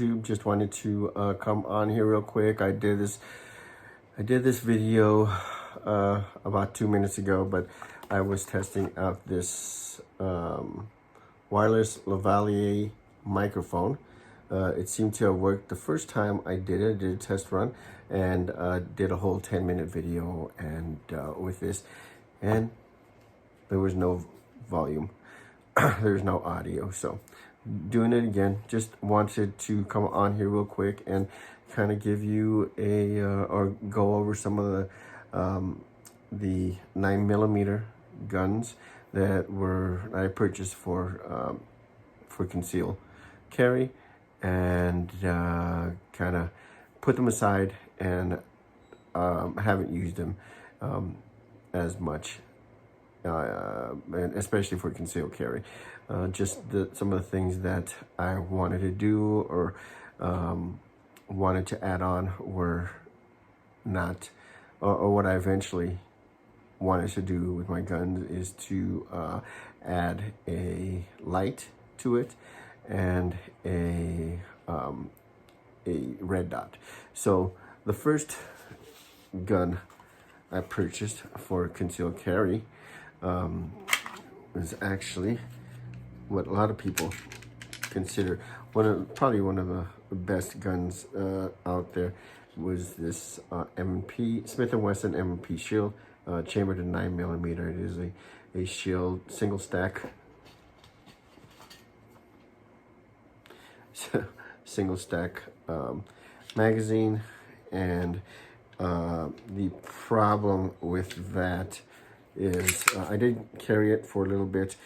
YouTube. Just wanted to come on here real quick. I did this video about 2 minutes ago, but I was testing out this wireless lavalier microphone. It seemed to have worked the first time I did it. I did a test run and did a whole 10-minute video and with this, and there was no volume. There's no audio. So doing it again, just wanted to come on here real quick and kind of give you a or go over some of the 9mm guns that I purchased for conceal carry, and kind of put them aside, and haven't used them as much, and especially for concealed carry. Just some of the things that I wanted to do or wanted to add on were not, or what I eventually wanted to do with my guns is to add a light to it and a red dot. So the first gun I purchased for concealed carry is actually what a lot of people consider probably one of the best guns out there. Was this Smith & Wesson M&P Shield, chambered in 9mm. It is a shield single stack magazine, and the problem with that is I did carry it for a little bit.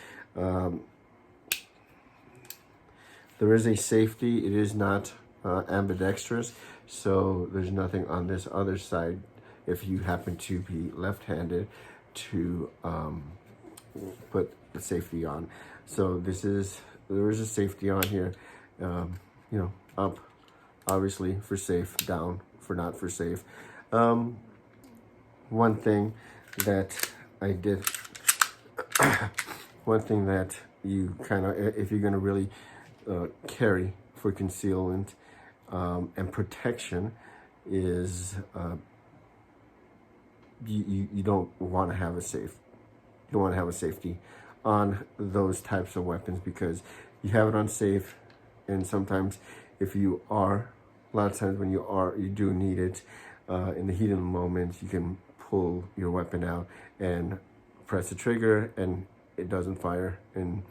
There is a safety. It is not ambidextrous, so there's nothing on this other side if you happen to be left-handed to put the safety on. So there is a safety on here, up obviously for safe, down for not for safe. One thing that I did, one thing that you kind of, if you're going to really carry for concealment and protection, is you don't want to have a safety on those types of weapons, because you have it on safe, and sometimes if you are, a lot of times when you do need it in the heat of the moment, you can pull your weapon out and press the trigger and it doesn't fire, and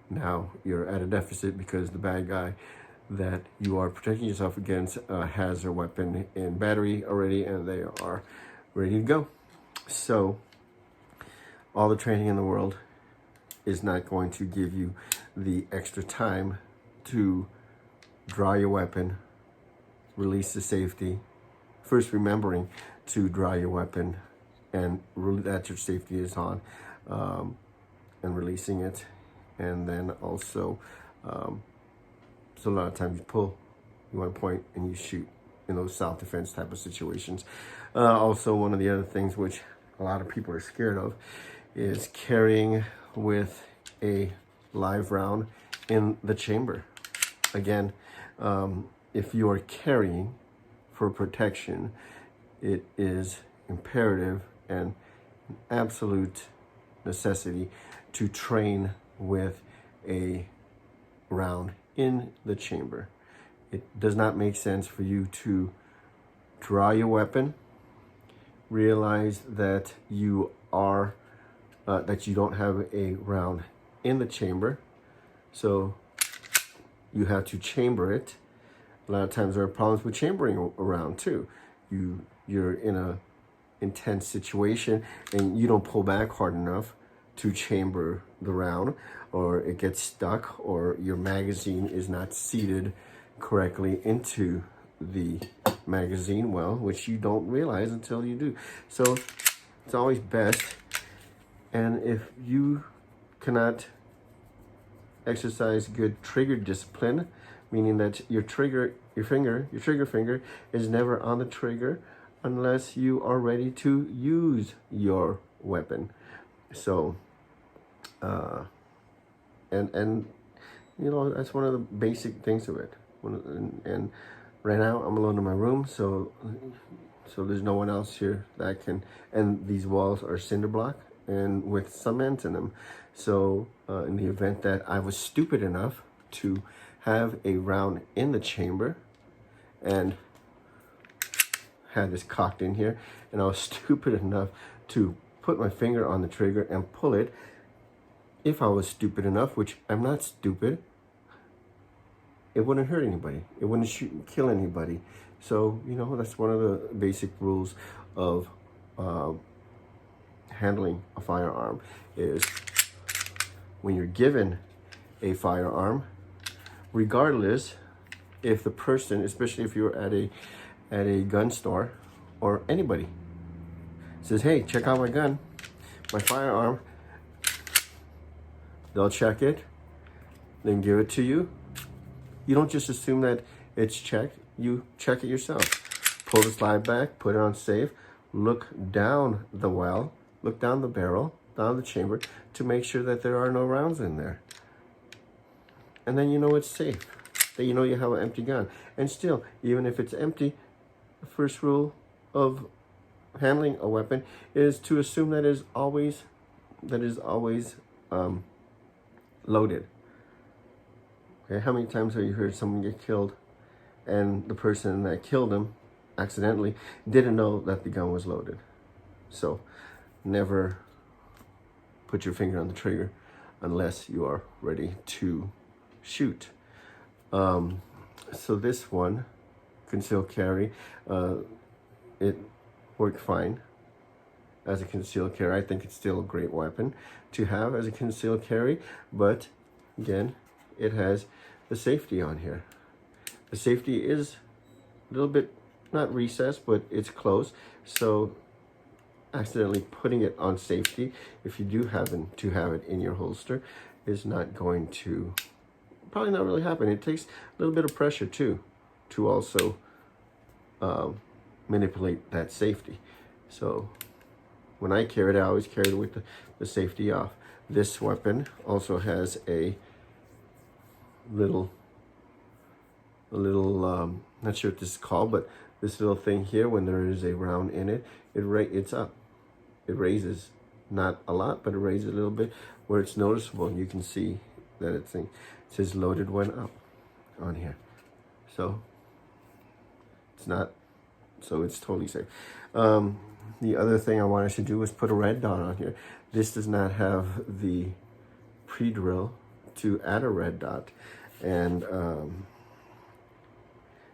now you're at a deficit because the bad guy that you are protecting yourself against has their weapon in battery already, and they are ready to go. So all the training in the world is not going to give you the extra time to draw your weapon, release the safety, first remembering to draw your weapon and that your safety is on, and releasing it, and then also so a lot of times you want to point and you shoot in those self-defense type of situations. Also, one of the other things which a lot of people are scared of is carrying with a live round in the chamber. Again, if you are carrying for protection, it is imperative and an absolute necessity to train with a round in the chamber. It does not make sense for you to draw your weapon, realize that you don't have a round in the chamber, so you have to chamber it. A lot of times there are problems with chambering a round too. You're in a intense situation and you don't pull back hard enough to chamber the round, or it gets stuck, or your magazine is not seated correctly into the magazine well, which you don't realize until you do. So it's always best, and if you cannot exercise good trigger discipline, meaning that your trigger finger is never on the trigger unless you are ready to use your weapon. So and that's one of the basic things of it. And right now I'm alone in my room, so there's no one else here that can. And these walls are cinder block and with cement in them. So in the event that I was stupid enough to have a round in the chamber and had this cocked in here, and I was stupid enough to put my finger on the trigger and pull it, if I was stupid enough, which I'm not stupid, it wouldn't hurt anybody. It wouldn't kill anybody. So, you know, that's one of the basic rules of handling a firearm, is when you're given a firearm, regardless if the person, especially if you're at a gun store or anybody says, hey, check out my gun, my firearm, they'll check it, then give it to you. You don't just assume that it's checked, you check it yourself. Pull the slide back, put it on safe, look down the well, look down the barrel, down the chamber to make sure that there are no rounds in there. And then you know it's safe, that you know you have an empty gun. And still, even if it's empty, the first rule of handling a weapon is to assume that is always loaded. Okay, how many times have you heard someone get killed and the person that killed him accidentally didn't know that the gun was loaded? So never put your finger on the trigger unless you are ready to shoot. So this one, concealed carry, it worked fine as a concealed carry. I think it's still a great weapon to have as a concealed carry, but again, it has the safety on here. The safety is a little bit, not recessed, but it's close. So accidentally putting it on safety, if you do happen to have it in your holster, is not going to, probably not really happen. It takes a little bit of pressure too, to also manipulate that safety. So when I carry it, I always carry it with the safety off. This weapon also has a little, not sure what this is called, but this little thing here, when there is a round in it, it's up. It raises, not a lot, but it raises a little bit where it's noticeable. You can see that it says loaded when up on here. So it's totally safe. The other thing I wanted to do was put a red dot on here. This does not have the pre-drill to add a red dot, and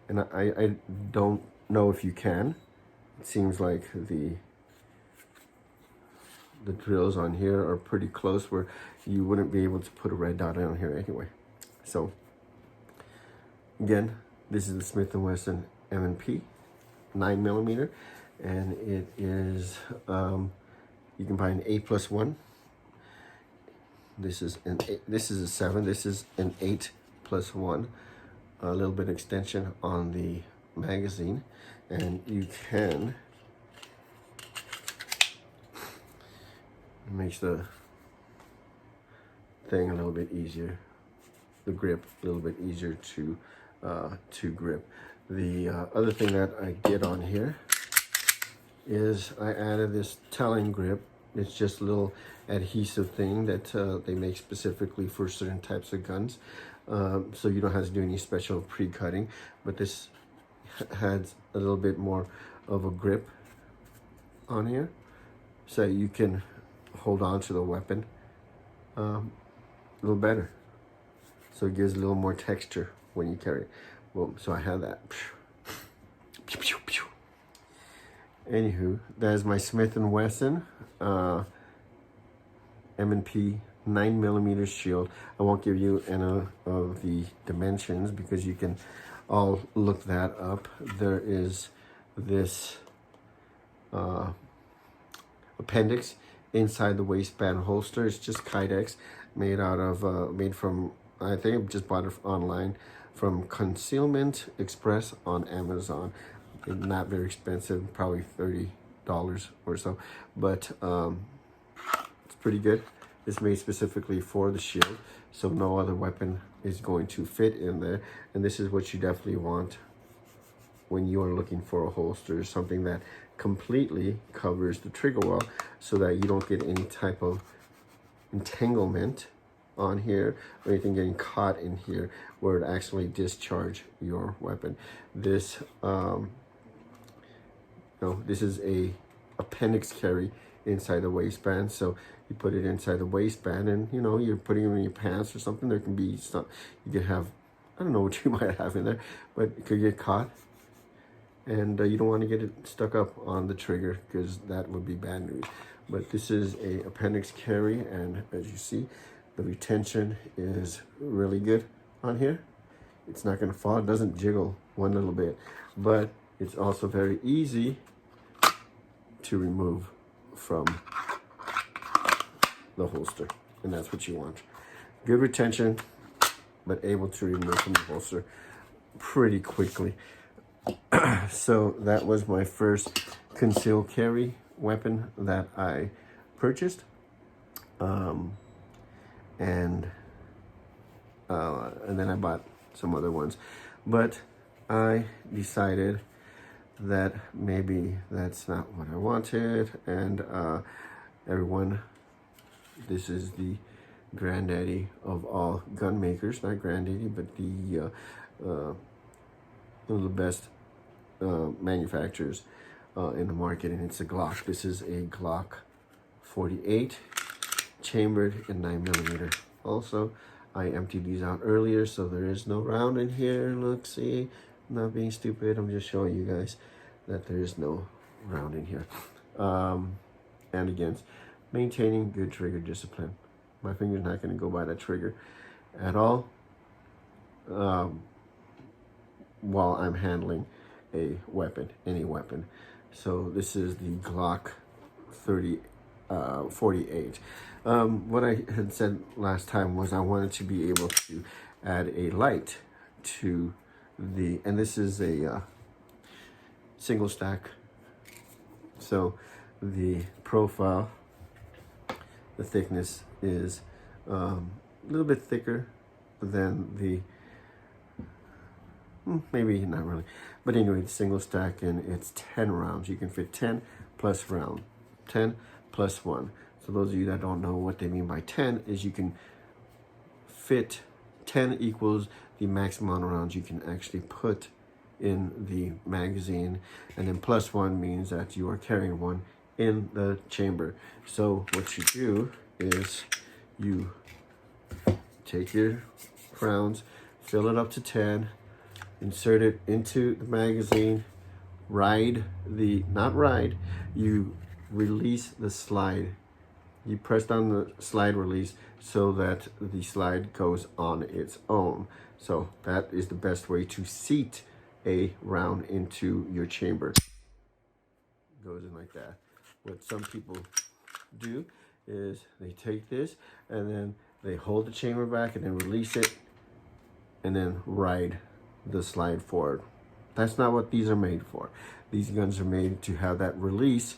I don't know if you can. It seems like the drills on here are pretty close where you wouldn't be able to put a red dot on here anyway. So again, this is the Smith & Wesson M&P 9mm, and it is you can buy an 8+1. This is a 7. This is an 8+1. A little bit of extension on the magazine, and you can, it makes the thing a little bit easier, the grip a little bit easier to grip. The other thing that I did on here is I added this telling grip. It's just a little adhesive thing that they make specifically for certain types of guns. So you don't have to do any special pre-cutting, but this has a little bit more of a grip on here, so you can hold on to the weapon a little better. So it gives a little more texture when you carry it. Well, so I have that. Anywho, that is my Smith & Wesson M&P 9mm shield. I won't give you any of the dimensions because you can all look that up. There is this appendix inside the waistband holster. It's just Kydex, made from, I think I just bought it online from Concealment Express on Amazon. It's not very expensive, probably $30 or so, but it's pretty good. is made specifically for the shield, so no other weapon is going to fit in there. And this is what you definitely want when you are looking for a holster, something that completely covers the trigger well so that you don't get any type of entanglement on here or anything getting caught in here where it actually discharge your weapon. This this is a appendix carry inside the waistband, so you put it inside the waistband, and you're putting it in your pants or something. There can be stuff you could have, I don't know what you might have in there, but it could get caught, and you don't want to get it stuck up on the trigger because that would be bad news. But this is a appendix carry, and as you see, the retention is really good on here. It's not going to fall. It doesn't jiggle one little bit, but it's also very easy to remove from the holster, and that's what you want. Good retention, but able to remove from the holster pretty quickly. So that was my first concealed carry weapon that I purchased, and then I bought some other ones, but I decided that maybe that's not what I wanted. And everyone, this is the granddaddy of all gun makers, not granddaddy, but the one of the best manufacturers in the market, and it's a Glock. This is a Glock 48 chambered in 9mm. Also, I emptied these out earlier, so there is no round in here. Look, see, I'm not being stupid. I'm just showing you guys that there is no round in here. And again, maintaining good trigger discipline. My finger's not going to go by that trigger at all while I'm handling a weapon, any weapon. So this is the Glock 48. What I had said last time was I wanted to be able to add a light to the, and this is a single stack. So the profile, the thickness is a little bit thicker than the, maybe not really, but anyway, the single stack, and it's 10 rounds. You can fit 10 plus round, 10 plus 1. So those of you that don't know what they mean by 10 is you can fit 10 equals the maximum amount of rounds you can actually put in the magazine, and then plus 1 means that you are carrying one in the chamber. So what you do is you take your rounds, fill it up to 10, insert it into the magazine, you release the slide. You press down the slide release so that the slide goes on its own. So that is the best way to seat a round into your chamber. Goes in like that. What some people do is they take this and then they hold the chamber back and then release it and then ride the slide forward. That's not what these are made for. These guns are made to have that release.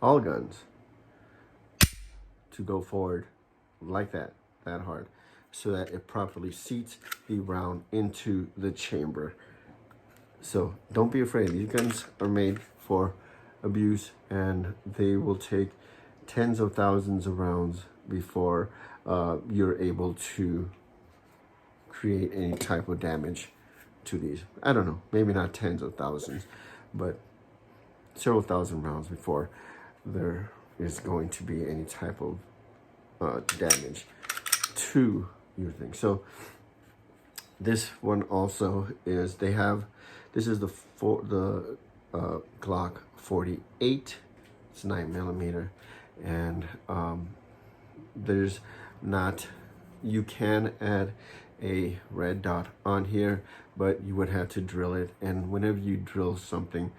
All guns to go forward like that hard, so that it properly seats the round into the chamber. So don't be afraid. These guns are made for abuse, and they will take tens of thousands of rounds before you're able to create any type of damage to these. I don't know, maybe not tens of thousands, but several thousand rounds before there is going to be any type of damage to your thing. So this one also is, this is the Glock 48. It's 9mm, and there's not, you can add a red dot on here, but you would have to drill it, and whenever you drill something,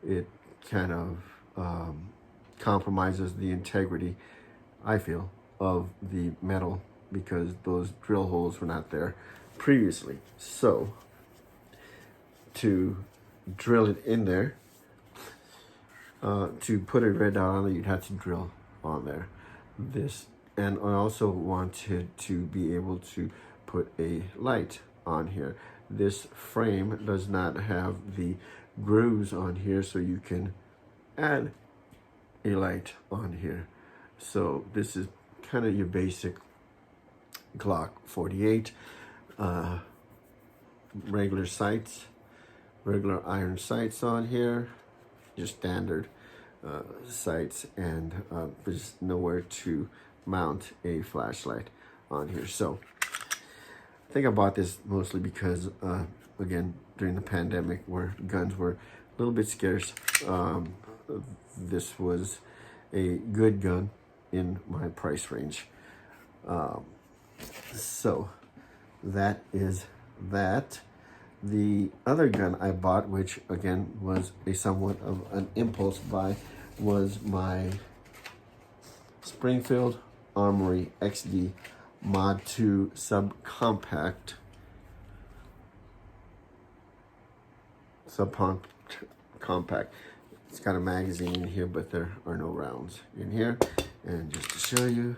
it kind of compromises the integrity, I feel, of the metal, because those drill holes were not there previously. So to drill it in there, to put a red dot on it, you'd have to drill on there. And I also wanted to be able to put a light on here. This frame does not have the grooves on here, so you can add a light on here. So this is kind of your basic Glock 48, regular sights, regular iron sights on here, just standard sights, and there's nowhere to mount a flashlight on here. So I think I bought this mostly because again, during the pandemic where guns were a little bit scarce, this was a good gun in my price range. So that is that. The other gun I bought, which again was a somewhat of an impulse buy, was my Springfield Armory Xd Mod 2 subcompact. Compact. It's got a magazine in here, but there are no rounds in here. And just to show you,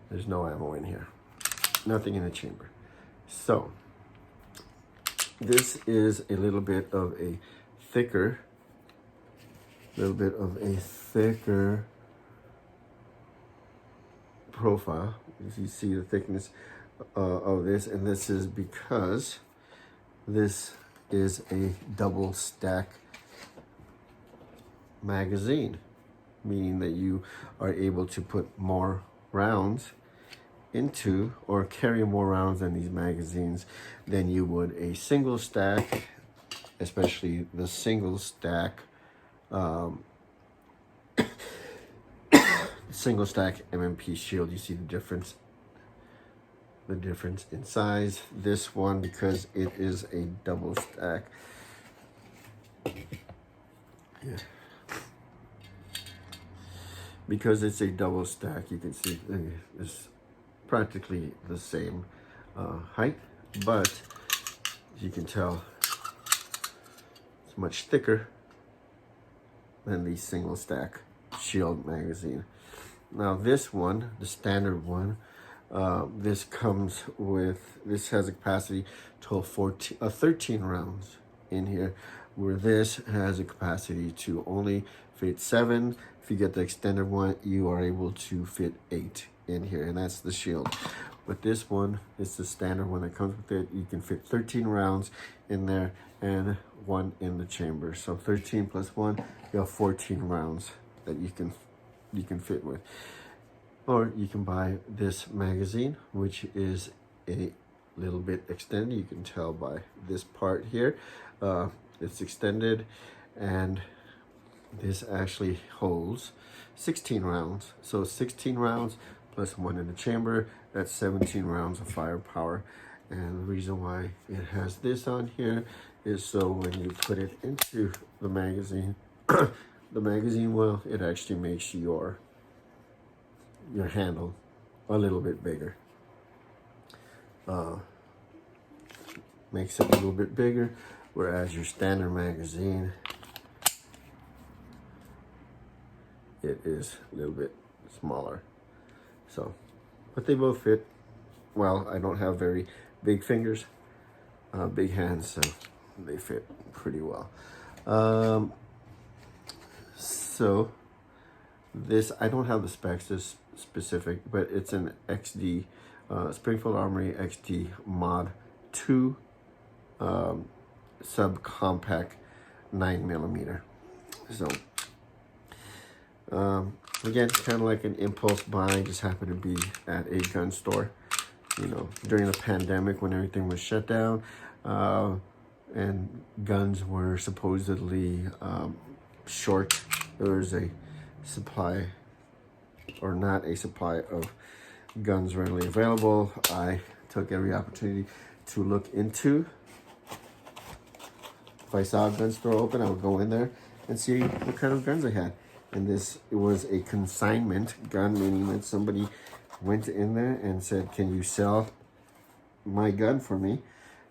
there's no ammo in here. Nothing in the chamber. So this is a little bit of a thicker profile. As you see the thickness of this, and this is because this is a double stack magazine, meaning that you are able to put more rounds into, or carry more rounds in these magazines than you would a single stack, especially the single stack single stack MMP shield. You see the difference in size. This one, because it is a double stack, because it's a double stack, you can see it's practically the same height, but as you can tell, it's much thicker than the single stack shield magazine. Now this one, the standard one, this has a capacity to hold 13 rounds in here, where this has a capacity to only fit 7. If you get the extended one, you are able to fit 8 in here, and that's the shield. But this one is the standard one that comes with it. You can fit 13 rounds in there and 1 in the chamber. So 13 plus 1, you have 14 rounds that you can fit with. Or you can buy this magazine, which is a little bit extended. You can tell by this part here. It's extended, and this actually holds 16 rounds. So 16 rounds plus 1 in the chamber, that's 17 rounds of firepower. And the reason why it has this on here is so when you put it into the magazine, the magazine, well, it actually makes your handle a little bit bigger. Makes it a little bit bigger, whereas your standard magazine, it is a little bit smaller. So, but they both fit well. I don't have very big fingers, big hands, so they fit pretty well. So this, I don't have the specs, this specific, but it's an XD, Springfield Armory Xd Mod 2 subcompact 9mm. So again, kind of like an impulse buy. Just happened to be at a gun store, you know, during the pandemic when everything was shut down, and guns were supposedly short. There was a supply, or not a supply, of guns readily available. I took every opportunity to look into. If I saw a gun store open, I would go in there and see what kind of guns they had. And it was a consignment gun, meaning that somebody went in there and said, "Can you sell my gun for me?"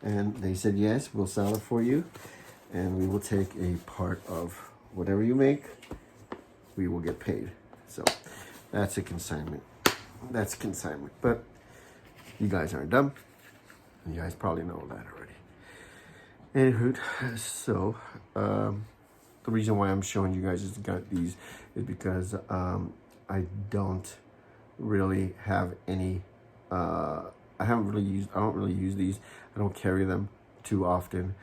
And they said, "Yes, we'll sell it for you." and we will take a part of whatever you make. We will get paid. So that's a consignment. That's consignment. But you guys aren't dumb. You guys probably know that already. Anywho, so the reason why I'm showing you guys these is because I don't really have any. I don't really use these. I don't carry them too often,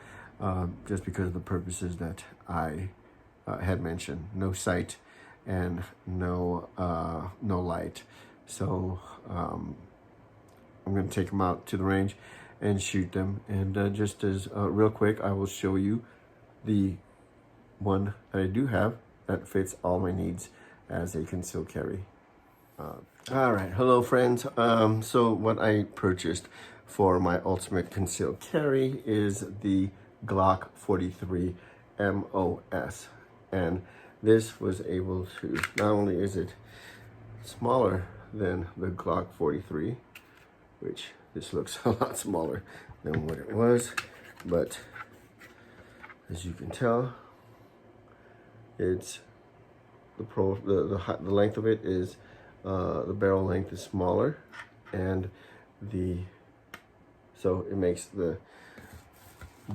just because of the purposes that I had mentioned. No sight and no light. So I'm going to take them out to the range and shoot them. And just as real quick, I will show you the one that I do have that fits all my needs as a concealed carry. All right, hello friends. So what I purchased for my ultimate concealed carry is the Glock 43 MOS, and this was able to, not only is it smaller than the Glock 43, which this looks a lot smaller than what it was, but as you can tell, it's the length of it is the barrel length is smaller, and so it makes the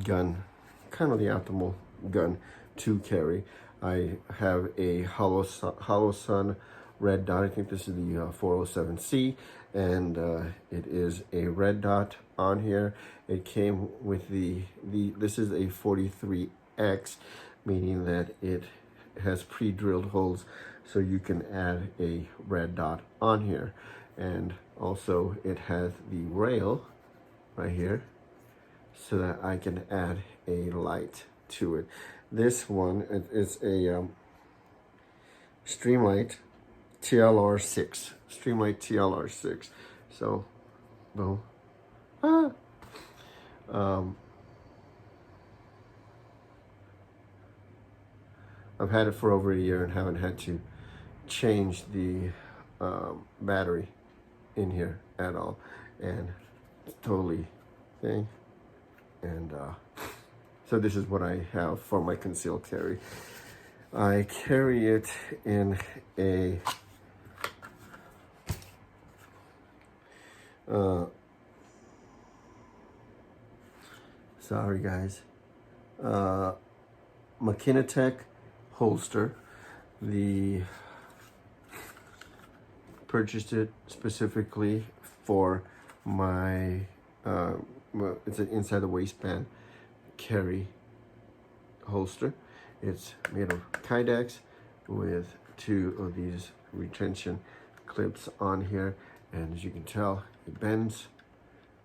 gun kind of the optimal gun to carry. I have a Hollow Sun red dot. I think this is the 407C, and it is a red dot on here. It came with this is a 43X, meaning that it has pre-drilled holes, so you can add a red dot on here. And also it has the rail right here, so that I can add a light to it. This one is a Streamlight TLR6. Streamlight TLR6. So, no. I've had it for over a year and haven't had to change the battery in here at all, and it's totally thing. And so this is what I have for my concealed carry. I carry it in a sorry guys, Mckenna holster. Purchased it specifically for my it's an inside the waistband carry holster. It's made of Kydex with 2 of these retention clips on here, and as you can tell, it bends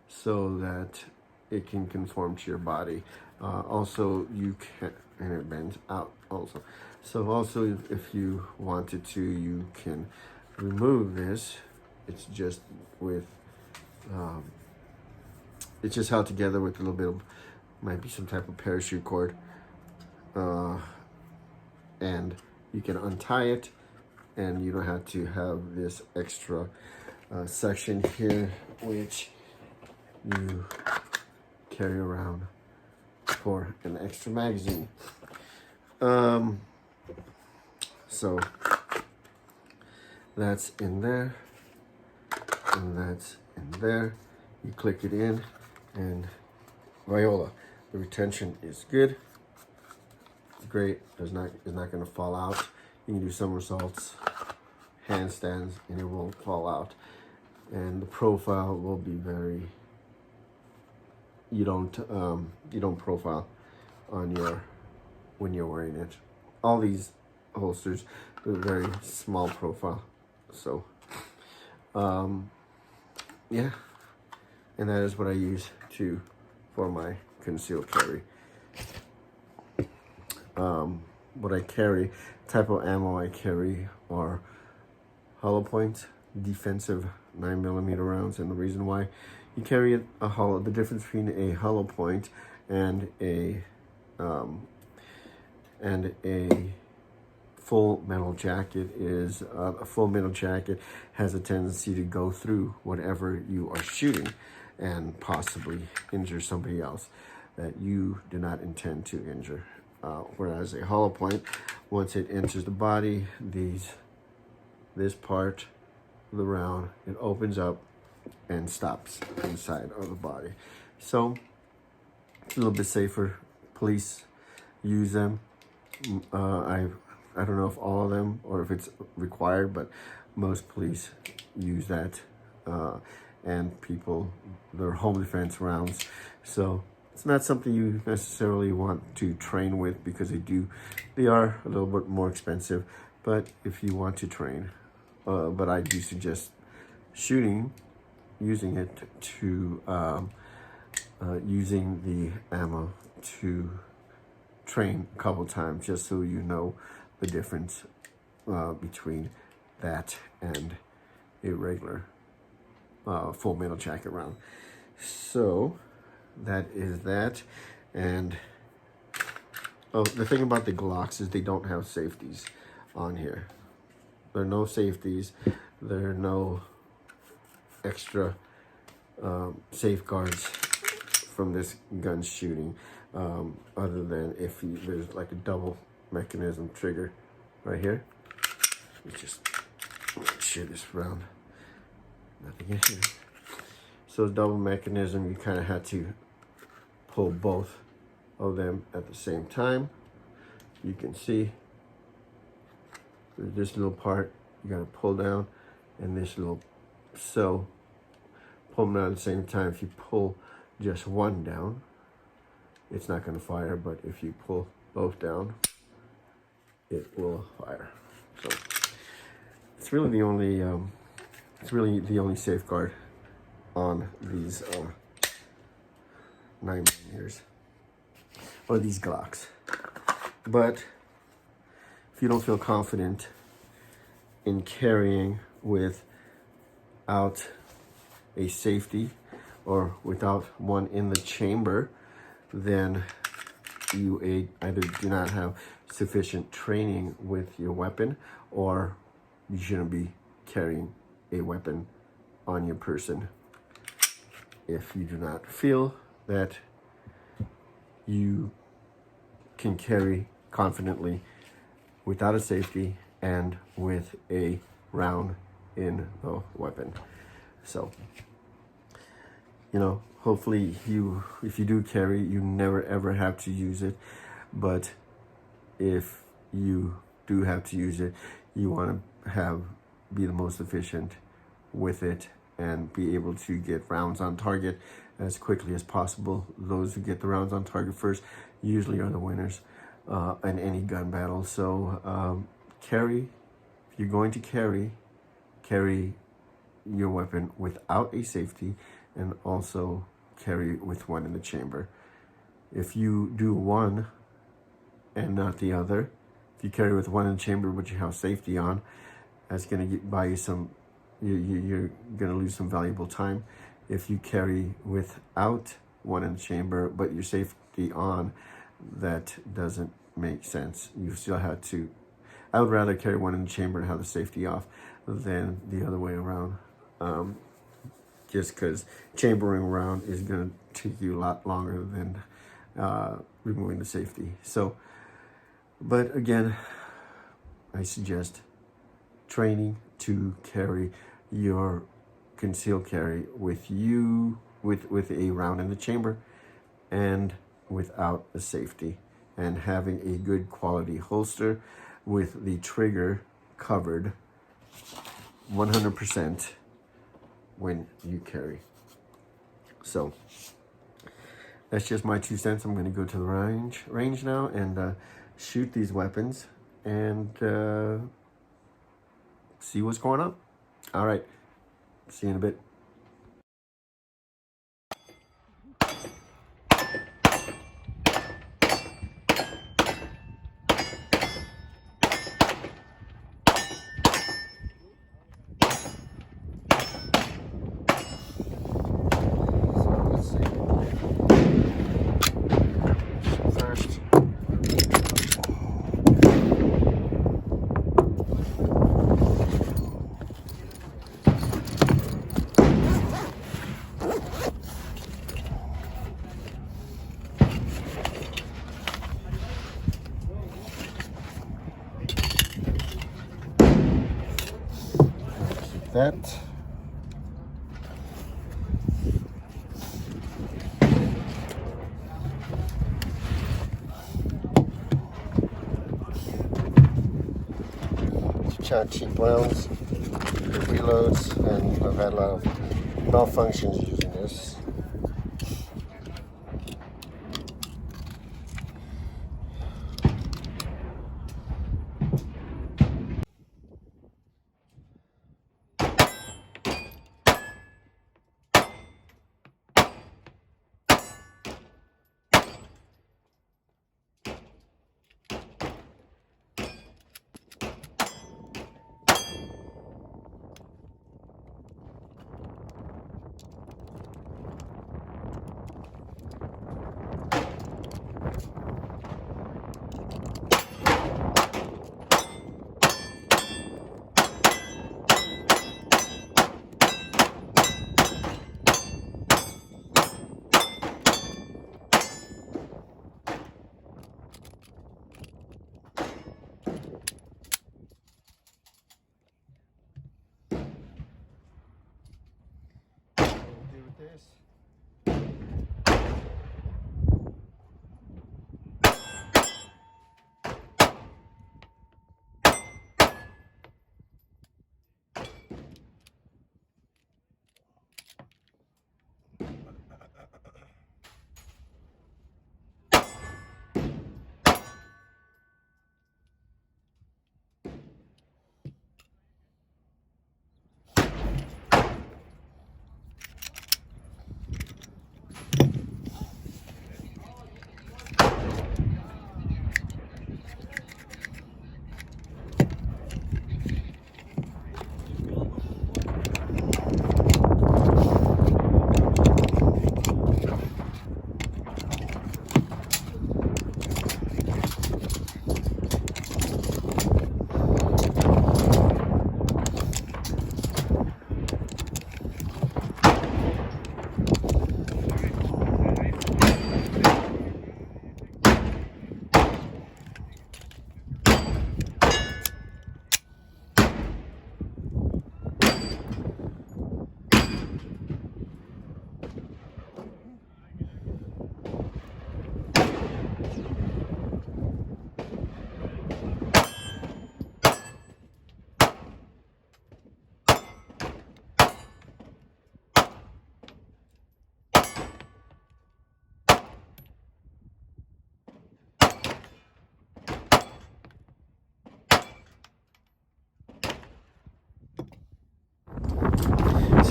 so that it can conform to your body. Also, you can, and it bends out also. So also, if you wanted to, you can remove this. It's just with it's just held together with a little bit of, might be some type of parachute cord, and you can untie it, and you don't have to have this extra section here, which you carry around for an extra magazine. So that's in there, and that's in there. You click it in, and Viola, the retention is good. It's great. It's not going to fall out. You can do somersaults, handstands, and it won't fall out. And the profile will be very. You don't profile on when you're wearing it. All these holsters are very small profile. So, yeah, and that is what I use for my concealed carry. What I carry, type of ammo I carry are hollow points, defensive 9mm rounds, and the reason why you carry the difference between a hollow point and a full metal jacket is a full metal jacket has a tendency to go through whatever you are shooting and possibly injure somebody else. that you do not intend to injure. Whereas a hollow point, once it enters the body, this part of the round, it opens up and stops inside of the body. So it's a little bit safer. Police use them. I don't know if all of them or if it's required, but most police use that. And people, they're home defense rounds. So it's not something you necessarily want to train with because they are a little bit more expensive. But if you want to train, but I do suggest using it to, using the ammo to train a couple times, just so you know the difference between that and a regular full metal jacket round. So that is that. And the thing about the Glocks is they don't have safeties on here. There are no safeties. There are no extra safeguards from this gun shooting, other than if there's like a double mechanism trigger right here. Let's just shoot this round. Nothing in here. So double mechanism, you kind of had to pull both of them at the same time. You can see there's this little part you gotta pull down, and this little, so pull them out at the same time. If you pull just one down, it's not gonna fire, but if you pull both down, it will fire. So it's really the only safeguard on these 9mm or these Glocks. But if you don't feel confident in carrying without a safety or without one in the chamber, then you either do not have sufficient training with your weapon, or you shouldn't be carrying a weapon on your person if you do not feel that you can carry confidently without a safety and with a round in the weapon. So, you know, hopefully if you do carry, you never ever have to use it. But if you do have to use it, you want to be the most efficient with it and be able to get rounds on target as quickly as possible. Those who get the rounds on target first usually are the winners in any gun battle. So if you're going to carry your weapon without a safety, and also carry with one in the chamber. If you do one and not the other, if you carry with one in the chamber but you have safety on, that's going to buy you some, you're going to lose some valuable time. If you carry without one in the chamber but your safety on, that doesn't make sense. You still have to, I would rather carry one in the chamber and have the safety off than the other way around. Just because chambering around is going to take you a lot longer than removing the safety. So, but again, I suggest training to carry your concealed carry with a round in the chamber and without a safety, and having a good quality holster with the trigger covered 100% when you carry. So that's just my 2 cents. I'm going to go to the range now and shoot these weapons and see what's going on. All right, see you in a bit. that. Trying cheap rounds, reloads, and I've had a lot of malfunctions using this.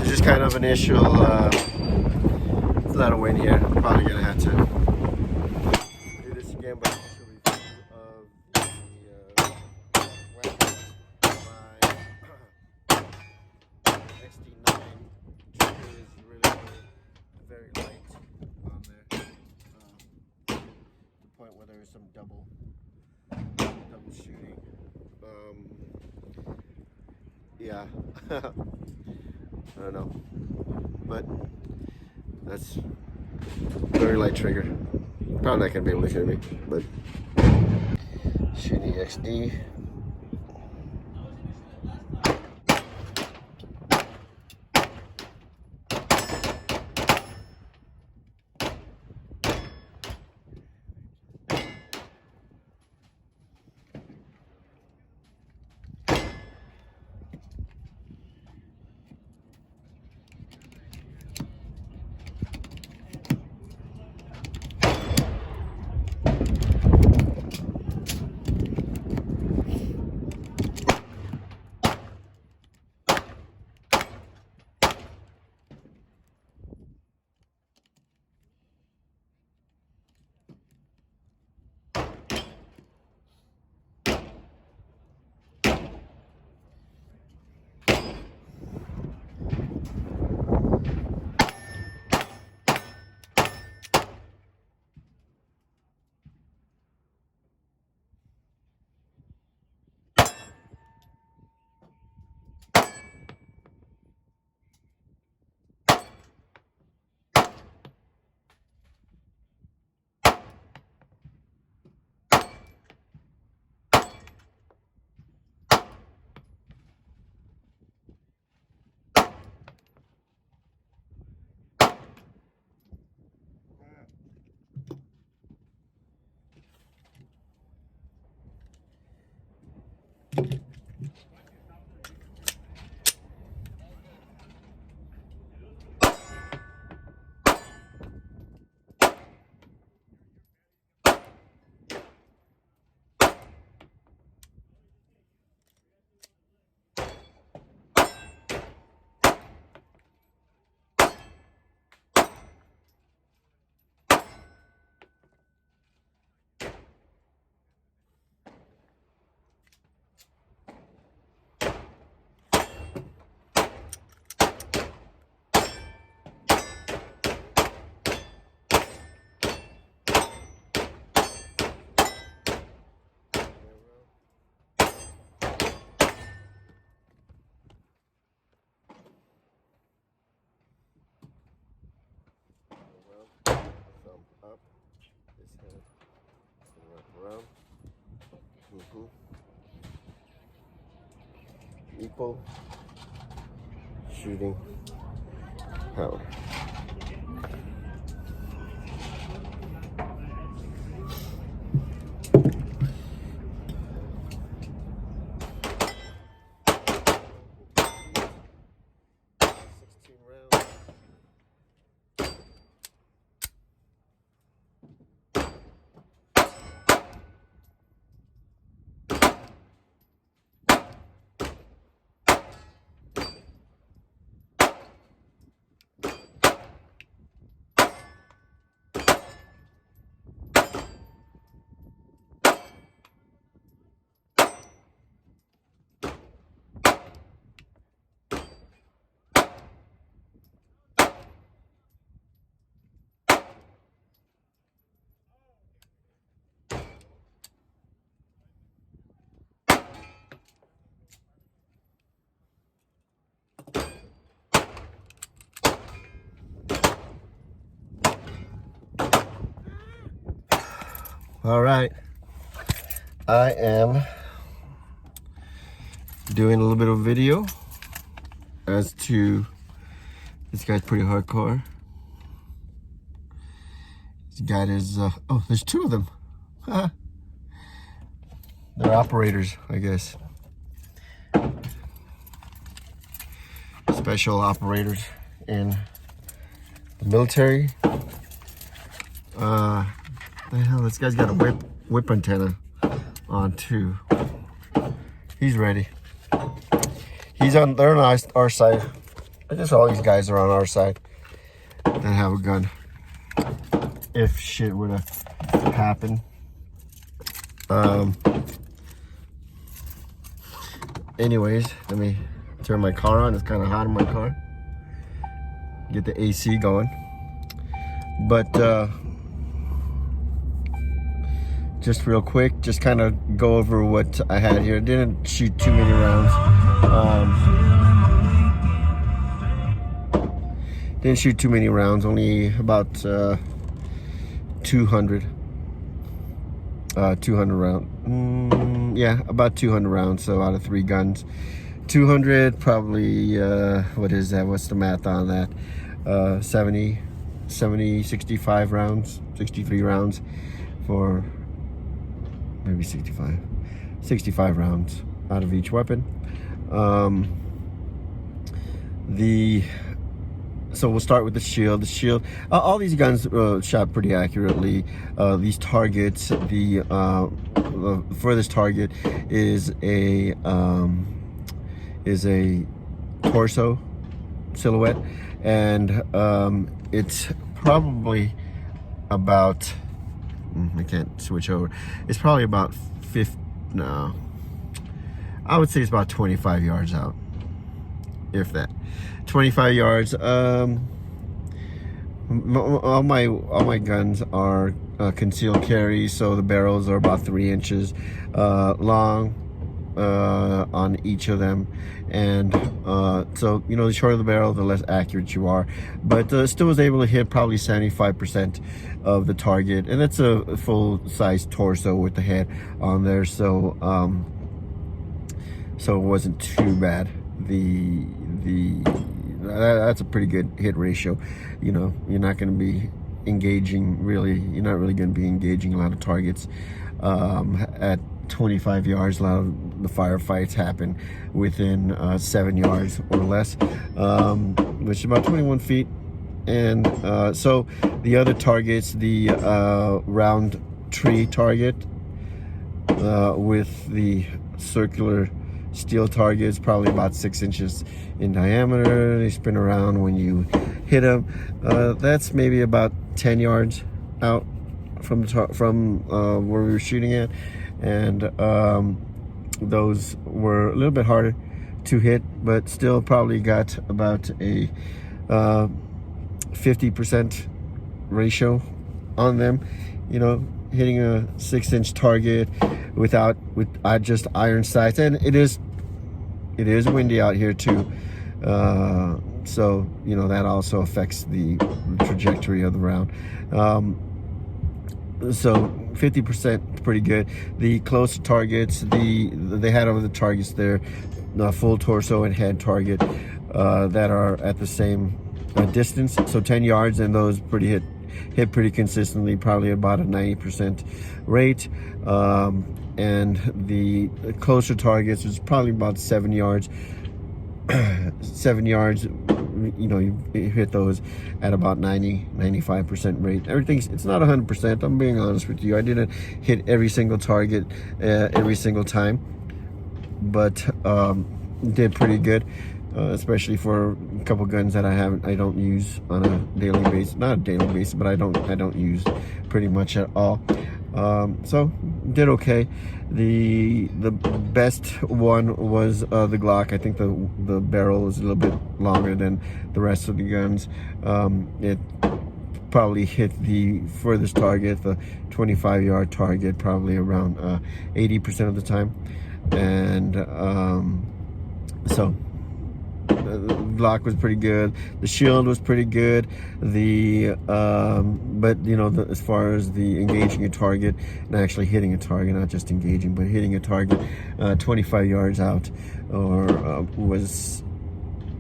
Just kind of initial, it's a lot of wind here. I'm probably gonna have to do this again, but it's a review of the weapons. My XD 9 trigger is really very light on there, to the point where there is some double shooting. Yeah. I don't know, but that's very light trigger. Probably not gonna be able to hear me, but shooting XD. up. This head wrap around. Equal shooting power. All right, I am doing a little bit of video as to this guy's pretty hardcore. This guy is, oh, there's two of them. They're operators, I guess. Special operators in the military. The hell, this guy's got a whip antenna on too. He's ready. They're on our side. I guess all these guys are on our side that have a gun. If shit were to happen. Anyways, let me turn my car on. It's kind of hot in my car. Get the AC going. But just real quick, just kind of go over what I had here. Didn't shoot too many rounds. Didn't shoot too many rounds. Only about 200 rounds. Yeah, about 200 rounds. So out of 3 guns, 200 probably. What is that? What's the math on that? 65 rounds, 63 rounds for. Maybe 65 rounds out of each weapon. So we'll start with the shield. All these guns shot pretty accurately. These targets, the furthest target is a torso silhouette, and it's probably about. I can't switch over. It's probably about 50. No, I would say it's about 25 yards out, if that. 25 yards. All my guns are concealed carry, so the barrels are about 3 inches long on each of them, and so the shorter the barrel, the less accurate you are, but still was able to hit probably 75% of the target, and that's a full-size torso with the head on there, so it wasn't too bad. That's a pretty good hit ratio. You're not going to be engaging really. You're not really going to be engaging a lot of targets at 25 yards. A lot of the firefights happen within 7 yards or less, which is about 21 feet. And so the other targets, the round tree target with the circular steel targets, probably about 6 inches in diameter. They spin around when you hit them. That's maybe about 10 yards out from where we were shooting at, and those were a little bit harder to hit, but still probably got about a 50% ratio on them. Hitting a 6-inch target with just iron sights, and it is windy out here too, so that also affects the trajectory of the round. So 50% pretty good. The closer targets, they had over the targets there, full torso and head target that are at the same distance. So 10 yards, and those hit pretty consistently, probably about a 90% rate. And the closer targets was probably about 7 yards. 7 yards, you know, you hit those at about 95% rate. It's not 100%. I'm being honest with you. I didn't hit every single target every single time, but did pretty good, especially for a couple guns that I don't use on a daily basis. Not a daily basis, but I don't use pretty much at all. So did okay. The best one was the Glock. I think the barrel is a little bit longer than the rest of the guns. It probably hit the furthest target, the 25-yard target, probably around 80% of the time. And so the Glock was pretty good. The shield was pretty good. But you know, as far as the engaging a target and actually hitting a target, not just engaging, but hitting a target 25 yards out, or was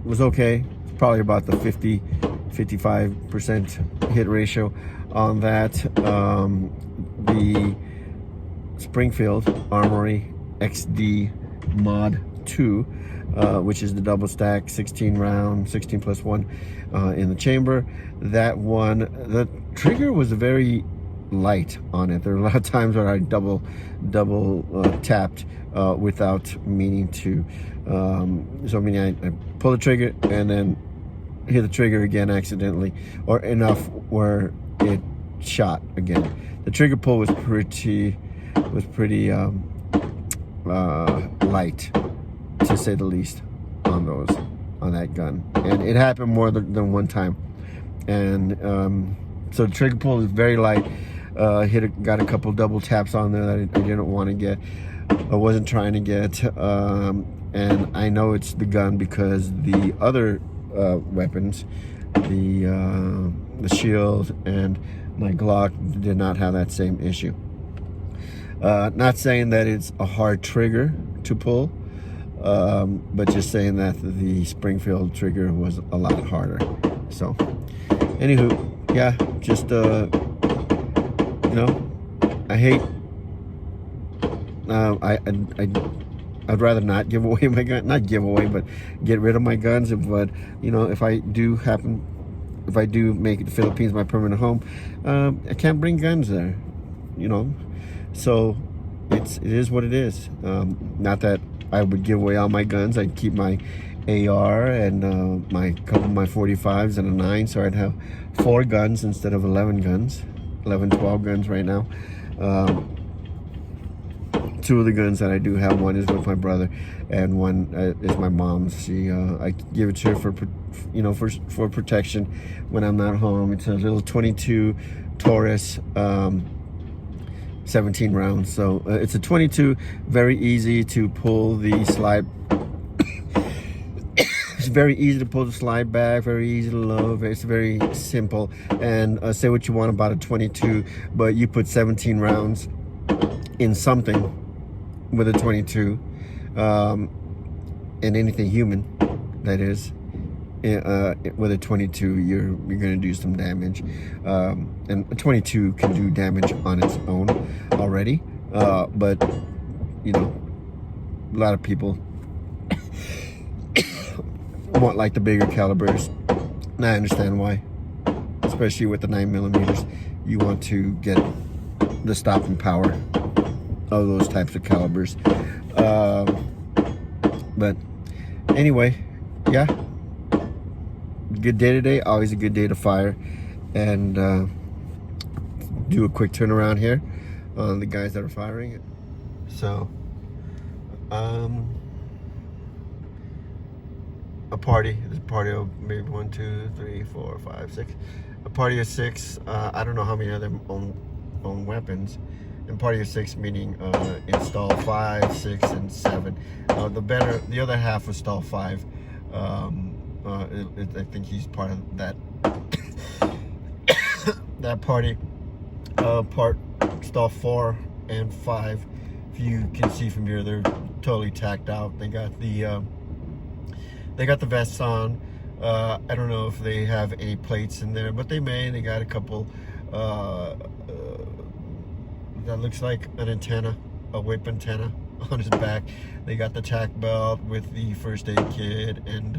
okay. Probably about the 55% hit ratio on that. The Springfield Armory Xd Mod 2, which is the double stack 16 round, 16 plus 1 in the chamber. That one, the trigger was very light on it. There are a lot of times where I double tapped without meaning to. So I mean, I pull the trigger and then hit the trigger again accidentally, or enough where it shot again. The trigger pull was pretty light, to say the least, on that gun, and it happened more than one time. And so the trigger pull is very light. Got a couple double taps on there that I didn't want to get. I wasn't trying to get, and I know it's the gun because the other weapons, the shield and my Glock, did not have that same issue. Not saying that it's a hard trigger to pull, but just saying that the Springfield trigger was a lot harder. So anywho, yeah, just you know, I hate, I'd rather not give away my gun, not give away, but get rid of my guns. But you know, if I do make it the Philippines my permanent home, I can't bring guns there, you know. So it is what it is. Not that I would give away all my guns. I'd keep my AR and my couple of my 45s and a 9, so I'd have 4 guns instead of 11 guns, 12 guns right now. 2 of the guns that I do have, one is with my brother, and one is my mom's. I give it to her for, you know, for protection when I'm not home. It's a little 22 Taurus, 17 rounds. So it's a 22, very easy to pull the slide. It's very easy to pull the slide back, very easy to load. It's very simple. And say what you want about a 22, but you put 17 rounds in something with a 22, and anything human, that is, with a 22, you're gonna do some damage, and a 22 can do damage on its own already, but you know, a lot of people want like the bigger calibers, and I understand why, especially with the 9mm. You want to get the stopping power of those types of calibers. But anyway, yeah, good day today. Always a good day to fire. And do a quick turnaround here on the guys that are firing it. So a party. There's a party of maybe 1, 2, 3, 4, 5, 6. A party of 6. I don't know how many of them own weapons. And party of 6 meaning install 5, 6, and 7. The other half was install 5. I think he's part of that that party. part stall 4 and 5. If you can see from here, they're totally tacked out. They got the vests on. I don't know if they have any plates in there, but they may. They got a couple that looks like an antenna, a whip antenna on his back. They got the tack belt with the first aid kit and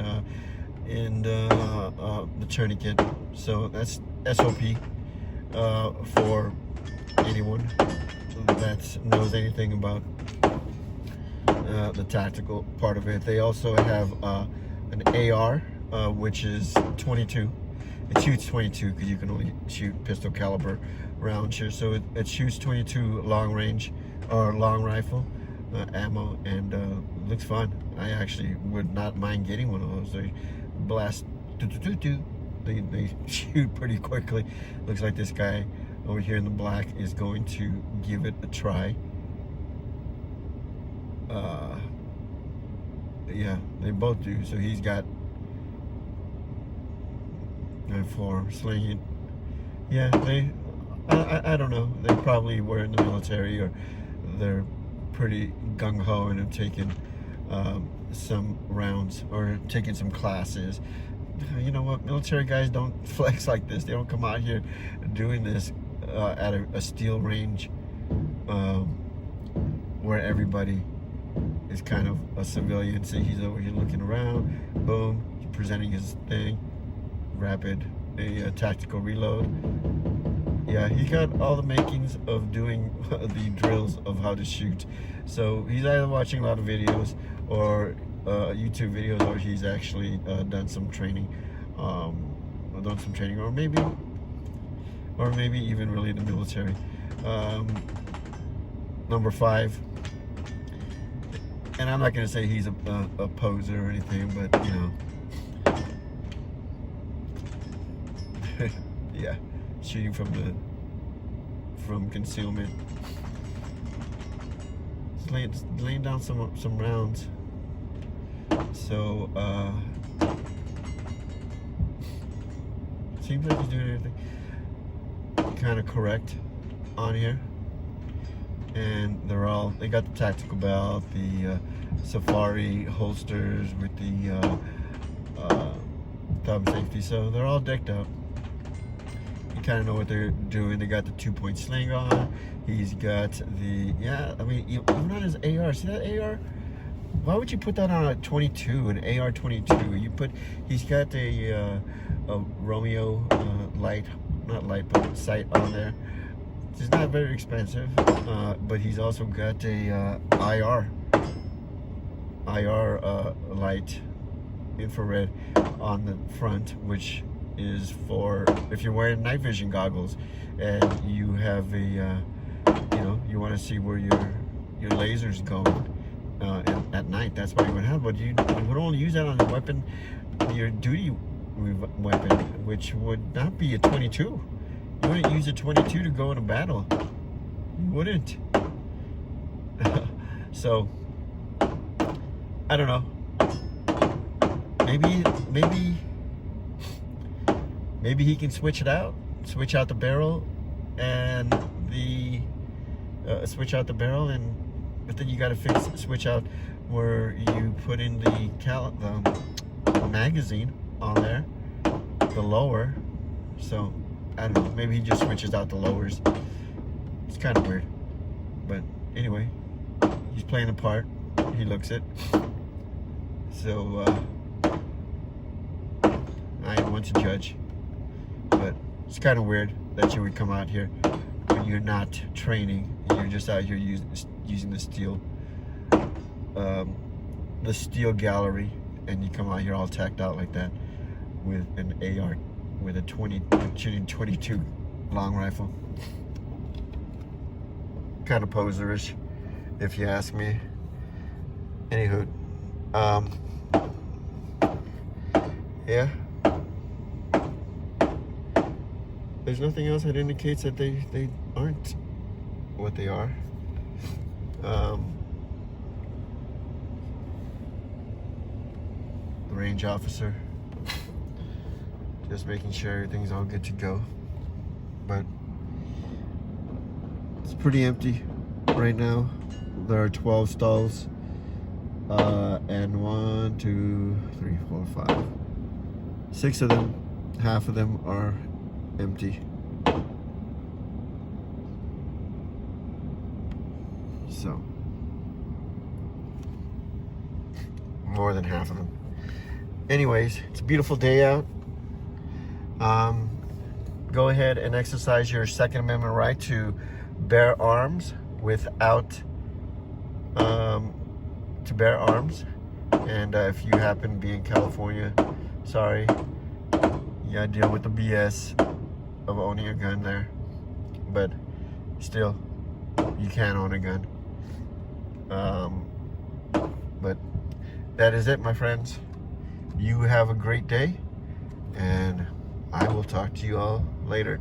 the tourniquet. So that's SOP for anyone that knows anything about the tactical part of it. They also have an AR, which is 22. It shoots 22 because you can only shoot pistol caliber rounds here. So it shoots 22 long range or long rifle ammo, and looks fun. I actually would not mind getting one of those. They blast, they shoot pretty quickly. Looks like this guy over here in the black is going to give it a try. Yeah, they both do. So he's got 9-4 slinging. Yeah, I don't know. They probably were in the military, or they're pretty gung-ho and have taken some rounds or taken some classes. You know what? Military guys don't flex like this. They don't come out here doing this at a steel range where everybody is kind of a civilian. See, he's over here looking around. Boom, he's presenting his thing. Rapid, a tactical reload. Yeah, he got all the makings of doing the drills of how to shoot. So he's either watching a lot of videos or YouTube videos, or he's actually done some training, or maybe even really the military. Number 5, and I'm not gonna say he's a poser or anything, but you know. Yeah, shooting from concealment. Just laying down some rounds. So seems like he's doing everything kind of correct on here. And they got the tactical belt, the safari holsters with the thumb safety. So they're all decked up. Kind of know what they're doing. They got the 2-point sling on. He's got the, I mean, even on his AR. See that AR? Why would you put that on a 22, an AR 22? He's got a Romeo sight on there. It's not very expensive, but he's also got a IR light, infrared on the front, which is for if you're wearing night vision goggles and you have a you want to see where your laser's going at night. That's why you would have, but you would only use that on the weapon, your duty weapon, which would not be a 22. You wouldn't use a 22 to go in a battle. You wouldn't. So I don't know, maybe he can switch out the barrel and but then you got to switch out where you put in the magazine on there, the lower. So I don't know, maybe he just switches out the lowers. It's kind of weird, but anyway, he's playing the part. He looks it. So I am one to judge. But it's kind of weird that you would come out here when you're not training. You're just out here using the steel gallery, and you come out here all tacked out like that with an AR, with a 22 long rifle. Kind of poserish, if you ask me. Anywho, yeah. There's nothing else that indicates that they aren't what they are. The range officer, just making sure everything's all good to go. But It's pretty empty right now. There are 12 stalls, and 1, 2, 3, 4, 5, 6 of them. Half of them are empty. So, more than half of them. Anyways, it's a beautiful day out. Go ahead and exercise your Second Amendment right to bear arms without, to bear arms. And if you happen to be in California, sorry, you gotta deal with the BS of owning a gun there. But still, you can own a gun. But that is it, my friends. You have a great day, and I will talk to you all later.